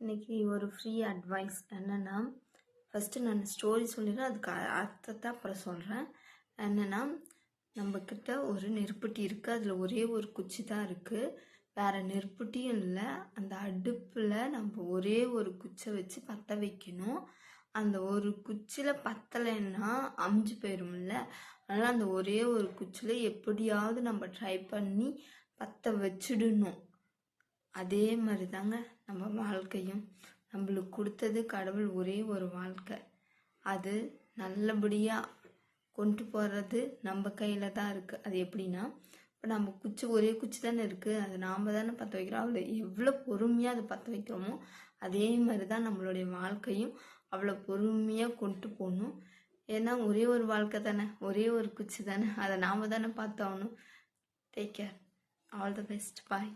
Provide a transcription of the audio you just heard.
இன்றைக்கி ஒரு free advice என்னென்னா, ஃபஸ்ட்டு நான் ஸ்டோரி சொல்லிடுறேன், அதுக்கு அர்த்தத்தை அப்புறம் சொல்கிறேன். என்னென்னா, நம்மக்கிட்ட ஒரு நெருப்புட்டி இருக்குது, அதில் ஒரே ஒரு குச்சி தான் இருக்குது, வேறு நெருப்புட்டியும் இல்லை. அந்த அடுப்பில் நம்ம ஒரே ஒரு குச்சை வச்சு பற்ற வைக்கணும். அந்த ஒரு குச்சியில் பற்றலைன்னா அமுஞ்சு போயிடும்ல. அதனால் அந்த ஒரே ஒரு குச்சியில் எப்படியாவது நம்ம ட்ரை பண்ணி பற்ற வச்சிடணும். அதே மாதிரி தாங்க நம்ம வாழ்க்கையும். நம்மளுக்கு கொடுத்தது கடவுள் ஒரே ஒரு வாழ்க்கை. அது நல்லபடியாக கொண்டு போகிறது நம்ம கையில் தான் இருக்குது. அது எப்படின்னா, இப்போ நம்ம ஒரே குச்சி தானே இருக்குது, அது நாம் தானே பற்ற வைக்கிறோம். அவ்வளோ எவ்வளோ பொறுமையாக அதை பற்ற வைக்கிறோமோ அதே மாதிரி தான் நம்மளுடைய வாழ்க்கையும் அவ்வளோ பொறுமையாக கொண்டு போகணும். ஏன்னா ஒரே ஒரு வாழ்க்கை தானே, ஒரே ஒரு குச்சி தானே, அதை நாம் தானே பார்த்தாகணும். Take care. All the best. Bye.